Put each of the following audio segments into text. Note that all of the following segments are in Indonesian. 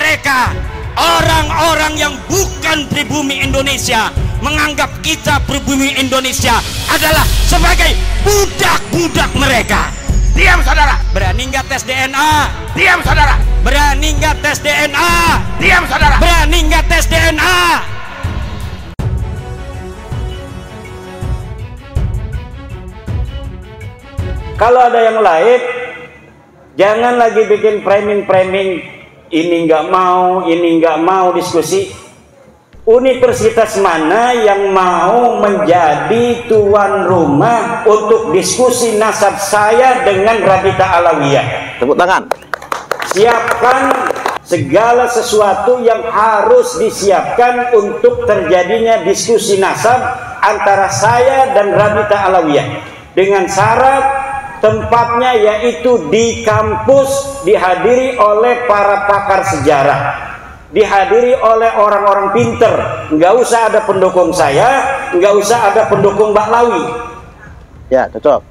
mereka, orang-orang yang bukan pribumi Indonesia, menganggap kita pribumi Indonesia adalah sebagai budak-budak mereka. Diam saudara. Berani nggak tes DNA? Diam saudara. Berani nggak tes DNA? Diam saudara. Berani nggak tes DNA? Kalau ada yang lain, jangan lagi bikin framing-framing ini nggak mau diskusi. Universitas mana yang mau menjadi tuan rumah untuk diskusi nasab saya dengan Rabita Alawiyah? Tepuk tangan. Siapkan segala sesuatu yang harus disiapkan untuk terjadinya diskusi nasab antara saya dan Rabita Alawiyah, dengan syarat tempatnya yaitu di kampus, dihadiri oleh para pakar sejarah, dihadiri oleh orang-orang pinter. Nggak usah ada pendukung saya, nggak usah ada pendukung Mbak Lawi. Ya, cocok.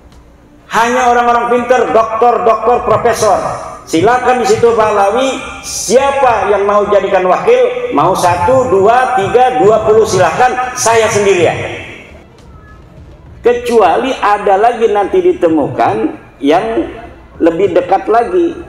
Hanya orang-orang pinter, doktor, profesor. Silakan di situ Mbak Lawi, siapa yang mau jadikan wakil, mau 1, 2, 3, 20 silakan, saya sendirian. Kecuali ada lagi nanti ditemukan yang lebih dekat lagi,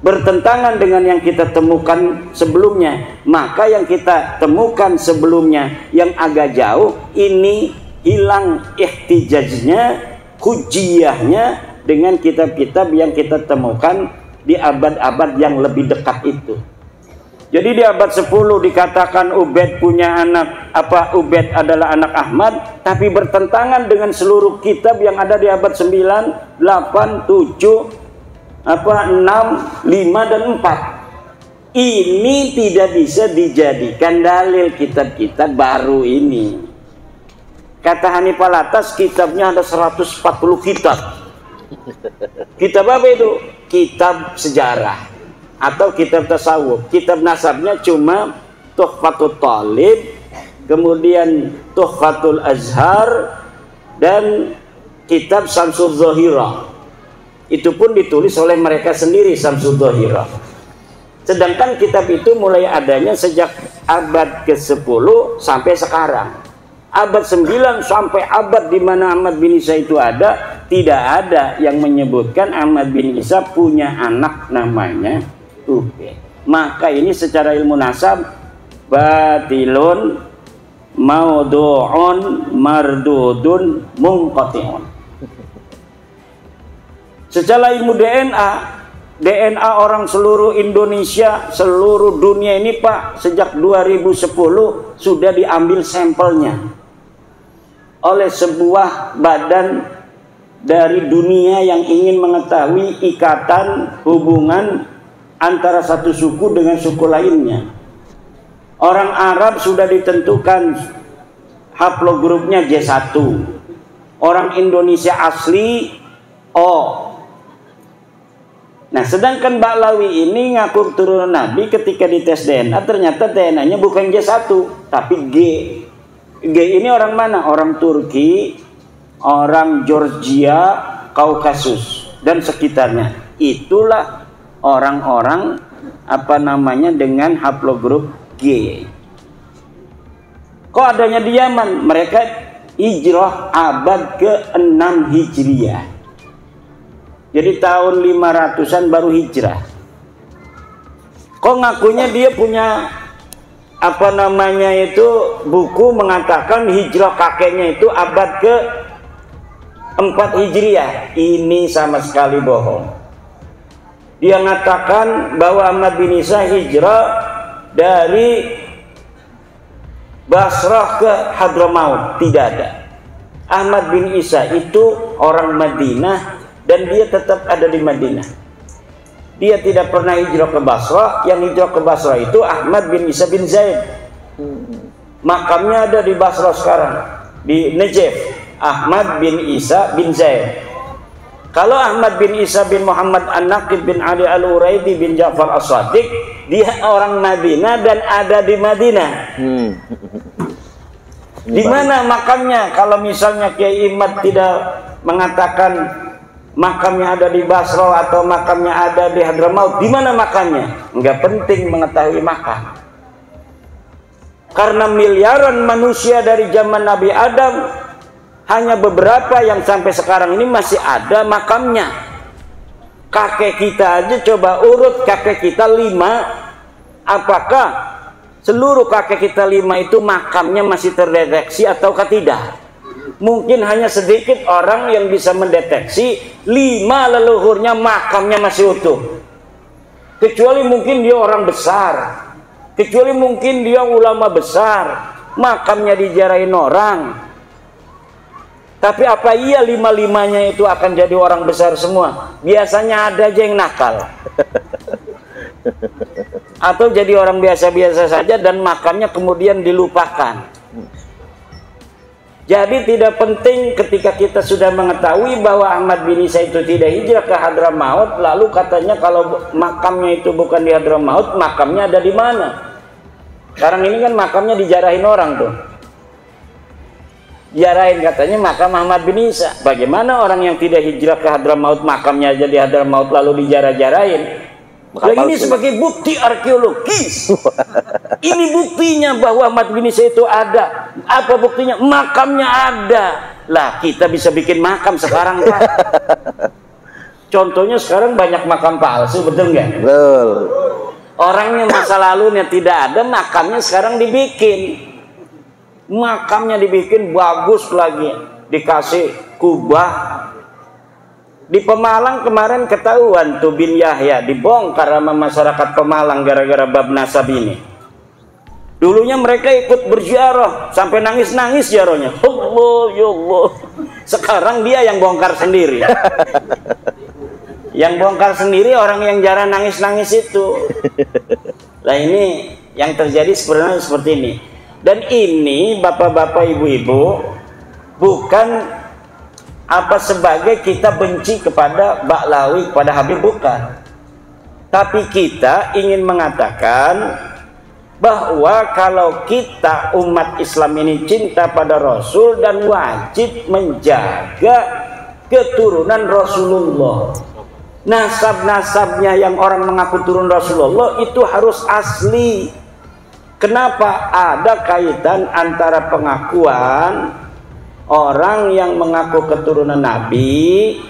bertentangan dengan yang kita temukan sebelumnya, maka yang kita temukan sebelumnya yang agak jauh ini hilang ihtijajnya, hujiyahnya dengan kitab-kitab yang kita temukan di abad-abad yang lebih dekat itu. Jadi di abad 10 dikatakan Ubaid punya anak, Ubaid adalah anak Ahmad, tapi bertentangan dengan seluruh kitab yang ada di abad 9, 8, 7, 6, 5 dan 4. Ini tidak bisa dijadikan dalil kitab-kitab baru ini. Kata Hanif Alatas, kitabnya ada 140 kitab. Kitab apa itu? Kitab sejarah atau kitab tasawuf. Kitab nasabnya cuma Tuhfatul Talib, kemudian Tuhfatul Azhar, dan kitab Samsul Zahirah. Itu pun ditulis oleh mereka sendiri, Samsul Zahirah. Sedangkan kitab itu mulai adanya sejak abad ke-10 sampai sekarang. Abad 9 sampai abad di mana Ahmad bin Isa itu ada, tidak ada yang menyebutkan Ahmad bin Isa punya anak namanya Ubaid. Maka ini secara ilmu nasab batilun maudu'un mardudun munqati'un. Secara ilmu DNA orang seluruh Indonesia, seluruh dunia ini Pak, sejak 2010 sudah diambil sampelnya oleh sebuah badan dari dunia yang ingin mengetahui ikatan hubungan antara satu suku dengan suku lainnya. Orang Arab sudah ditentukan haplogrupnya J1, orang Indonesia asli O. Nah, sedangkan Mbak Lawi ini ngaku turunan Nabi, ketika dites DNA ternyata DNA-nya bukan J1 tapi G. G ini orang mana? Orang Turki, orang Georgia, Kaukasus dan sekitarnya. Itulah orang-orang dengan haplogrup G. Kok adanya di Yaman? Mereka hijrah abad ke-6 Hijriah. Jadi tahun 500-an baru hijrah. Kok ngakunya dia punya buku mengatakan hijrah kakeknya itu abad ke-4 Hijriah. Ini sama sekali bohong. Dia mengatakan bahwa Ahmad bin Isa hijrah dari Basrah ke Hadramaut. Tidak ada. Ahmad bin Isa itu orang Madinah dan dia tetap ada di Madinah. Dia tidak pernah hijrah ke Basrah. Yang hijrah ke Basrah itu Ahmad bin Isa bin Zaid. Makamnya ada di Basrah sekarang, di Najaf. Ahmad bin Isa bin Zaid. Kalau Ahmad bin Isa bin Muhammad An-Naqib bin Ali Al-Uraidi bin Ja'far As-Sadiq, dia orang Madinah dan ada di Madinah. Di mana makamnya? Kalau misalnya Kiai Imad tidak mengatakan makamnya ada di Basra atau makamnya ada di Hadramaut, di mana makamnya? Enggak penting mengetahui makam. Karena miliaran manusia dari zaman Nabi Adam, hanya beberapa yang sampai sekarang ini masih ada makamnya. Kakek kita aja coba urut kakek kita 5. Apakah seluruh kakek kita 5 itu makamnya masih terdeteksi ataukah tidak? Mungkin hanya sedikit orang yang bisa mendeteksi 5 leluhurnya makamnya masih utuh. Kecuali mungkin dia orang besar, kecuali mungkin dia ulama besar, makamnya dijarahin orang. Tapi apa iya 5-5-nya itu akan jadi orang besar semua? Biasanya ada aja yang nakal. Atau jadi orang biasa-biasa saja dan makamnya kemudian dilupakan. Jadi tidak penting ketika kita sudah mengetahui bahwa Ahmad bin Isa itu tidak hijrah ke Hadramaut, lalu katanya kalau makamnya itu bukan di Hadramaut, makamnya ada di mana? Sekarang ini kan makamnya dijarahin orang tuh. Jarahin katanya makam Ahmad bin Isa. Bagaimana orang yang tidak hijrah ke Hadramaut makamnya aja di Hadramaut lalu dijarah-jarahin? Ini sebagai bukti arkeologis. Ini buktinya bahwa Ahmad bin Isa itu ada. Apa buktinya? Makamnya ada. Lah kita bisa bikin makam sekarang Pak. Contohnya sekarang banyak makam palsu, betul nggak? Betul. Orangnya masa lalunya tidak ada, makamnya sekarang dibikin. Makamnya dibikin bagus lagi, dikasih kubah. Di Pemalang kemarin ketahuan tuh bin Yahya dibongkar sama masyarakat Pemalang gara-gara bab nasab ini. Dulunya mereka ikut berziarah sampai nangis-nangis ziarahnya. Allah ya Allah. Sekarang dia yang bongkar sendiri. Yang bongkar sendiri orang yang jarang nangis-nangis itu. Nah ini yang terjadi sebenarnya seperti ini. Dan ini bapak-bapak ibu-ibu bukan apa sebagai kita benci kepada Ba'lawi, kepada Habib, bukan. Tapi kita ingin mengatakan bahwa kalau kita umat Islam ini cinta pada Rasul dan wajib menjaga keturunan Rasulullah. Nasab-nasabnya yang orang mengaku turun Rasulullah itu harus asli. Kenapa? Ada kaitan antara pengakuan orang yang mengaku keturunan Nabi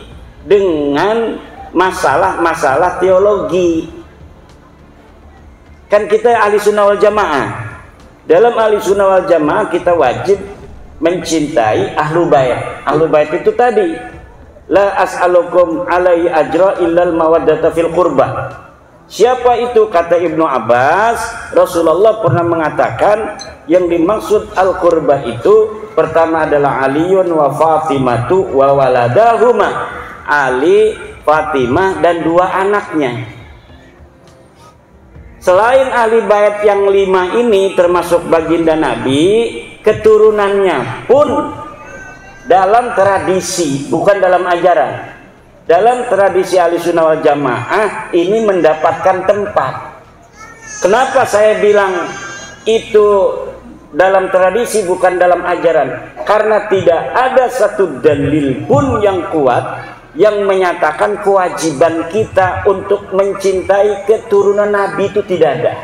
dengan masalah-masalah teologi. Kan kita ahli sunnah wal jamaah. Dalam ahli sunnah wal jamaah kita wajib mencintai ahlu bait. Ahlu bait itu tadi, la as'alukum alaihi ajra illal mawaddata fil qurbah. Siapa itu? Kata Ibnu Abbas, Rasulullah pernah mengatakan yang dimaksud al-qurbah itu pertama adalah Aliun wa Fatimatu wa waladahuma. Ali, Fatimah dan 2 anaknya. Selain ahli bait yang 5 ini termasuk baginda Nabi, keturunannya pun dalam tradisi, bukan dalam ajaran. Dalam tradisi ahli sunnah wal jamaah ini mendapatkan tempat. Kenapa saya bilang itu dalam tradisi bukan dalam ajaran? Karena tidak ada satu dalil pun yang kuat yang menyatakan kewajiban kita untuk mencintai keturunan Nabi, itu tidak ada.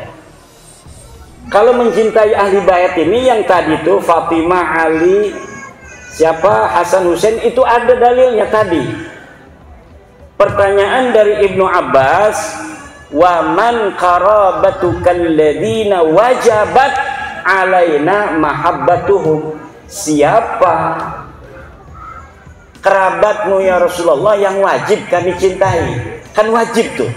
Kalau mencintai ahli bait ini yang tadi itu Fatimah, Ali, siapa, Hasan, Husain, itu ada dalilnya tadi. Pertanyaan dari Ibnu Abbas, wa man qarabatukal ladina wajabat alaina mahabbatuhum. Siapa kerabatmu ya Rasulullah yang wajib kami cintai? Kan wajib tuh.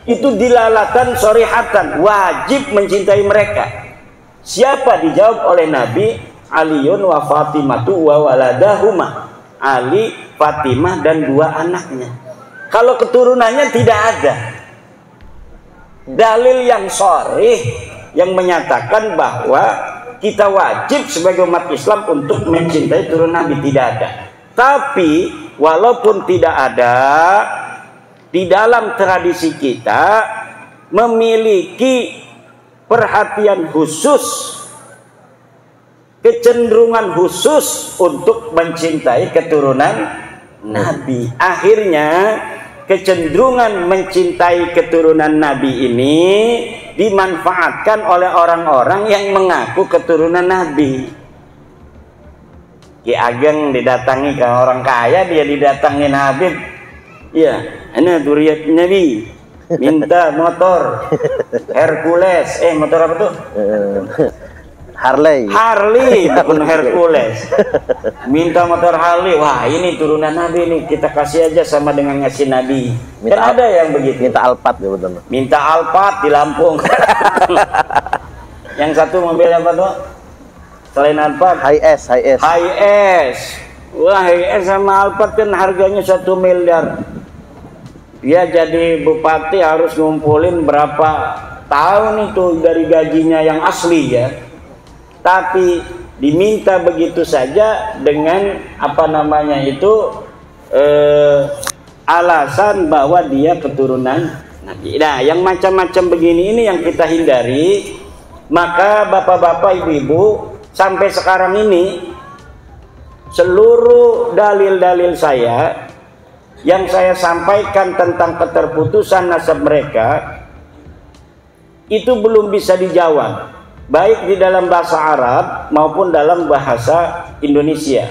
Itu dilalatan sorihatan, wajib mencintai mereka. Siapa? Dijawab oleh Nabi, Aliun wa Fatimatu wa waladahuma. Ali, Fatimah dan 2 anaknya. Kalau keturunannya tidak ada dalil yang sharih yang menyatakan bahwa kita wajib sebagai umat Islam untuk mencintai turun Nabi, tidak ada. Tapi walaupun tidak ada, di dalam tradisi kita memiliki perhatian khusus, kecenderungan khusus untuk mencintai keturunan Nabi. Akhirnya kecenderungan mencintai keturunan Nabi ini dimanfaatkan oleh orang-orang yang mengaku keturunan Nabi. Ki Ageng didatangi ke orang kaya, dia didatangin Habib. Ya, ana duriyat Nabi. Minta motor Hercules. Motor apa tuh? Harley, bukan Hercules. Minta motor Harley. Wah, ini turunan Nabi nih, kita kasih aja sama dengan ngasih Nabi. Kan ada yang begitu. Minta Alphard ya betul. Minta Alphard di Lampung. Yang satu mobil apa tuh? Selain Alphard, Hi-S. Wah, Hi-S sama Alphard kan harganya 1 miliar. Dia jadi bupati harus ngumpulin berapa tahun itu dari gajinya yang asli ya. Tapi diminta begitu saja dengan apa namanya itu alasan bahwa dia keturunan Nabi. Nah, yang macam-macam begini ini yang kita hindari. Maka bapak-bapak, ibu-ibu, sampai sekarang ini seluruh dalil-dalil saya yang saya sampaikan tentang keterputusan nasab mereka itu belum bisa dijawab, baik di dalam bahasa Arab maupun dalam bahasa Indonesia.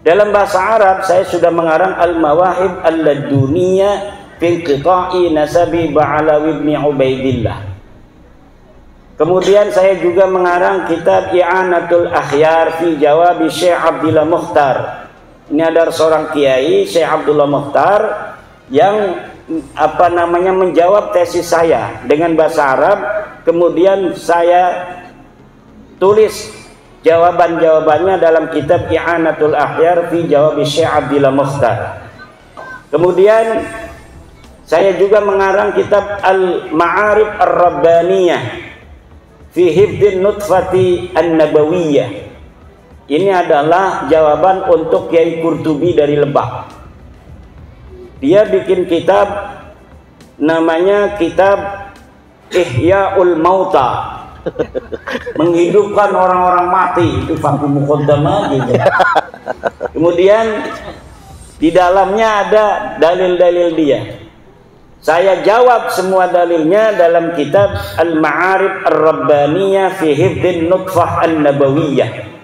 Dalam bahasa Arab saya sudah mengarang Al-Mawahib Al-Laduniyah fi Qita'i Nasabi Ba'alawi ibn Ubaidillah. Kemudian saya juga mengarang kitab I'anatul Akhyar fi Jawabi Syekh Abdullah Mukhtar. Ini ada seorang kiai, Syekh Abdullah Mukhtar, yang apa namanya menjawab tesis saya dengan bahasa Arab. Kemudian saya tulis jawaban-jawabannya dalam kitab I'anatul Akhyar fi Jawab Syekh Abdullah Mukhtar. Kemudian saya juga mengarang kitab Al-Ma'arif Ar-Rabbaniyah fi Hifdin Nutfati An-Nabawiyah. Ini adalah jawaban untuk Kiai Qurtubi dari Lebak. Dia bikin kitab namanya kitab Ihya'ul Mauta, menghidupkan orang-orang mati. Itu Faku Muqaddamah gitu. Kemudian di dalamnya ada dalil-dalil dia. Saya jawab semua dalilnya dalam kitab Al-Ma'arif Ar-Rabbaniyah fi Hifdin Nutfah An-Nabawiyah.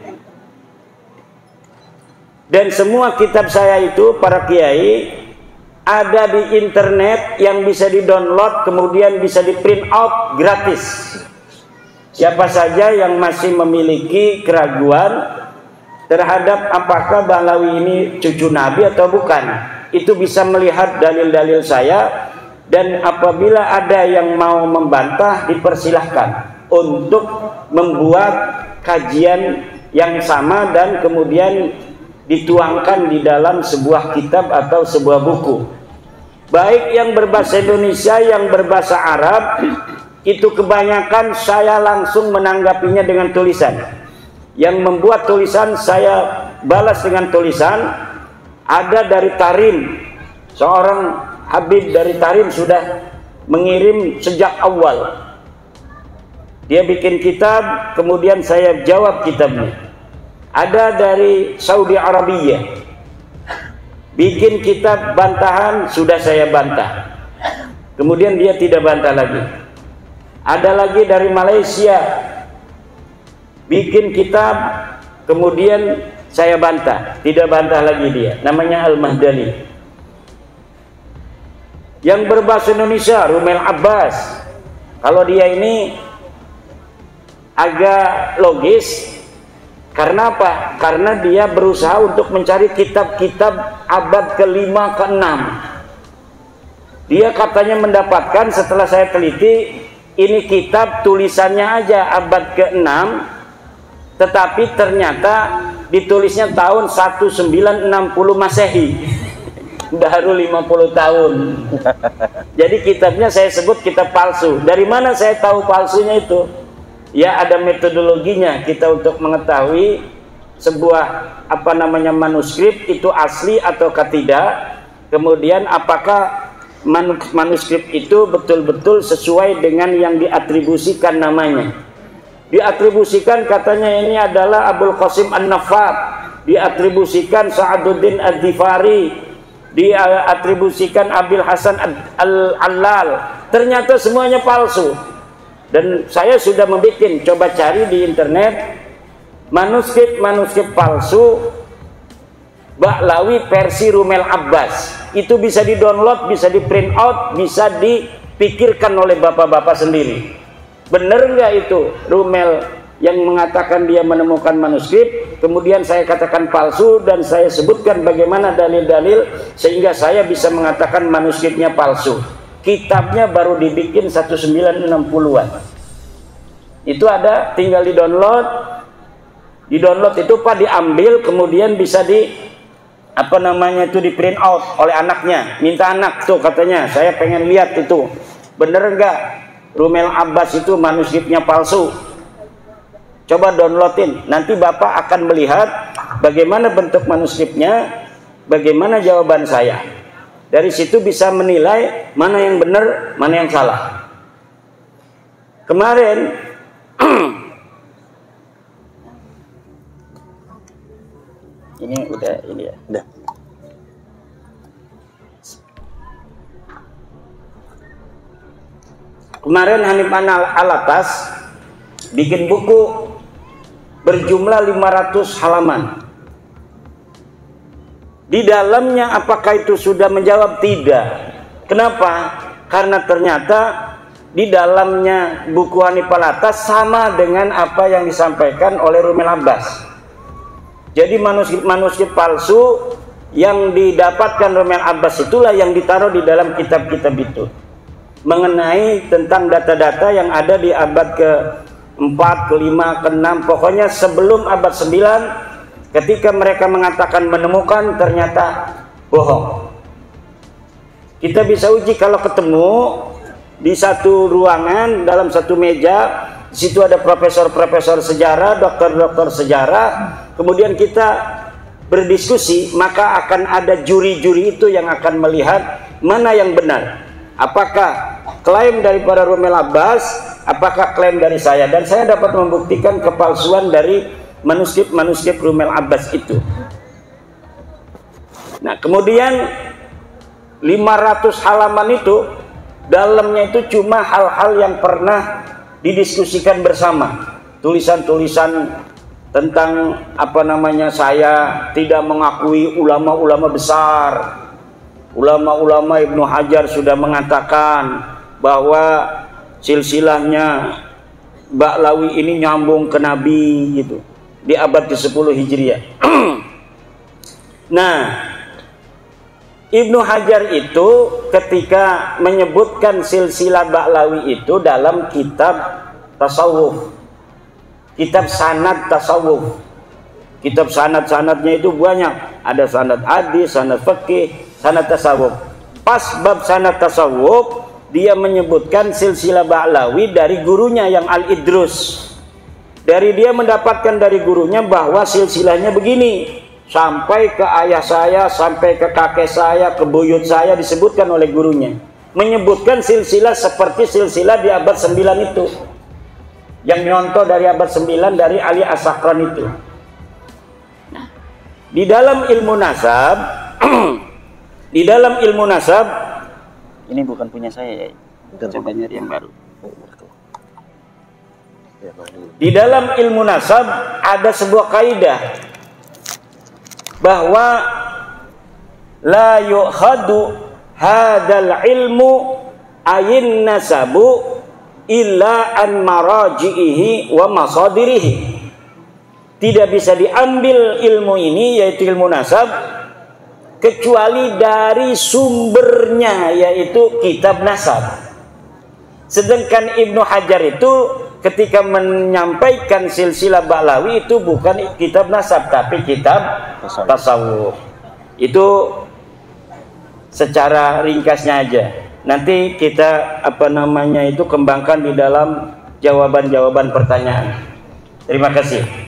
Dan semua kitab saya itu, para kiai, ada di internet yang bisa di-download, kemudian bisa di-print out gratis. Siapa saja yang masih memiliki keraguan terhadap apakah Bahlawi ini cucu Nabi atau bukan, itu bisa melihat dalil-dalil saya. Dan apabila ada yang mau membantah, dipersilahkan untuk membuat kajian yang sama dan kemudian dituangkan di dalam sebuah kitab atau sebuah buku, baik yang berbahasa Indonesia, yang berbahasa Arab. Itu kebanyakan saya langsung menanggapinya dengan tulisan. Yang membuat tulisan saya balas dengan tulisan. Ada dari Tarim, seorang Habib dari Tarim sudah mengirim sejak awal. Dia bikin kitab, kemudian saya jawab kitabnya. Ada dari Saudi Arabia, bikin kitab bantahan, sudah saya bantah. Kemudian dia tidak bantah lagi. Ada lagi dari Malaysia, bikin kitab, kemudian saya bantah, tidak bantah lagi dia. Namanya Al-Mahdani. Yang berbahasa Indonesia, Rumel Abbas. Kalau dia ini agak logis. Karena apa? Karena dia berusaha untuk mencari kitab-kitab abad ke-5, ke-6. Dia katanya mendapatkan, setelah saya teliti, ini kitab tulisannya aja abad ke-6, tetapi ternyata ditulisnya tahun 1960 Masehi. Baru 50 tahun. Jadi kitabnya saya sebut kitab palsu. Dari mana saya tahu palsunya itu? Ya, ada metodologinya kita untuk mengetahui sebuah apa namanya manuskrip itu asli atau tidak. Kemudian apakah manuskrip itu betul-betul sesuai dengan yang diatribusikan namanya. Diatribusikan katanya ini adalah Abul Qasim An-Nafat, diatribusikan Sa'aduddin Ad-Dhifari, diatribusikan Abil Hasan Al-Allal, ternyata semuanya palsu. Dan saya sudah membuat, coba cari di internet manuskrip palsu Ba'lawi versi Rumel Abbas. Itu bisa di-download, bisa di-print out, bisa dipikirkan oleh bapak-bapak sendiri. Benar nggak itu Rumel yang mengatakan dia menemukan manuskrip, kemudian saya katakan palsu dan saya sebutkan bagaimana dalil-dalil sehingga saya bisa mengatakan manuskripnya palsu. Kitabnya baru dibikin 1960-an. Itu ada, tinggal di-download. Di-download itu Pak diambil, kemudian bisa di di print out oleh anaknya. Minta anak tuh katanya, saya pengen lihat itu. Bener enggak Rumel Abbas itu manuskripnya palsu? Coba downloadin. Nanti Bapak akan melihat bagaimana bentuk manuskripnya, bagaimana jawaban saya. Dari situ bisa menilai mana yang benar, mana yang salah. Kemarin ini udah ini ya. Udah. Kemarin Hanif Alatas bikin buku berjumlah 500 halaman. Di dalamnya apakah itu sudah menjawab? Tidak. Kenapa? Karena ternyata di dalamnya buku Hanif Alatas sama dengan apa yang disampaikan oleh Rumel Abbas. Jadi manuskrip palsu yang didapatkan Rumel Abbas itulah yang ditaruh di dalam kitab-kitab itu. Mengenai tentang data-data yang ada di abad ke-4, ke-5, ke-6, pokoknya sebelum abad 9, ketika mereka mengatakan menemukan, ternyata bohong. Kita bisa uji kalau ketemu di satu ruangan, dalam satu meja, di situ ada profesor-profesor sejarah, dokter-dokter sejarah, kemudian kita berdiskusi, maka akan ada juri-juri itu yang akan melihat mana yang benar. Apakah klaim daripada Rumel Abbas, apakah klaim dari saya, dan saya dapat membuktikan kepalsuan dari manuskrip Rumel Abbas itu. Nah, kemudian 500 halaman itu dalamnya itu cuma hal-hal yang pernah didiskusikan bersama, tulisan-tulisan tentang saya tidak mengakui ulama-ulama besar. Ulama-ulama Ibnu Hajar sudah mengatakan bahwa silsilahnya Ba'lawi ini nyambung ke Nabi gitu, di abad ke-10 Hijriah. Nah, Ibnu Hajar itu ketika menyebutkan silsilah Ba'lawi itu dalam kitab tasawuf, kitab sanad tasawuf. Kitab sanad-sanadnya itu banyak, ada sanad hadis, sanad fikih, sanad tasawuf. Pas bab sanad tasawuf, dia menyebutkan silsilah Ba'lawi dari gurunya yang Al-Idrus. Dari dia mendapatkan dari gurunya bahwa silsilahnya begini, sampai ke ayah saya, sampai ke kakek saya, ke buyut saya, disebutkan oleh gurunya. Menyebutkan silsilah seperti silsilah di abad 9 itu, yang nyontoh dari abad 9 dari Ali As-Sakran itu. Di dalam ilmu nasab di dalam ilmu nasab, ini bukan punya saya ya, coba nyari yang baru. Di dalam ilmu nasab ada sebuah kaidah bahwa la yu'khadu hadzal ilmu ayin nasabu illa an maraji'ihi wa masadirihi. Tidak bisa diambil ilmu ini, yaitu ilmu nasab, kecuali dari sumbernya, yaitu kitab nasab. Sedangkan Ibnu Hajar itu ketika menyampaikan silsilah Ba'lawi itu bukan kitab nasab, tapi kitab tasawuf. Itu secara ringkasnya aja. Nanti kita kembangkan di dalam jawaban-jawaban pertanyaan. Terima kasih.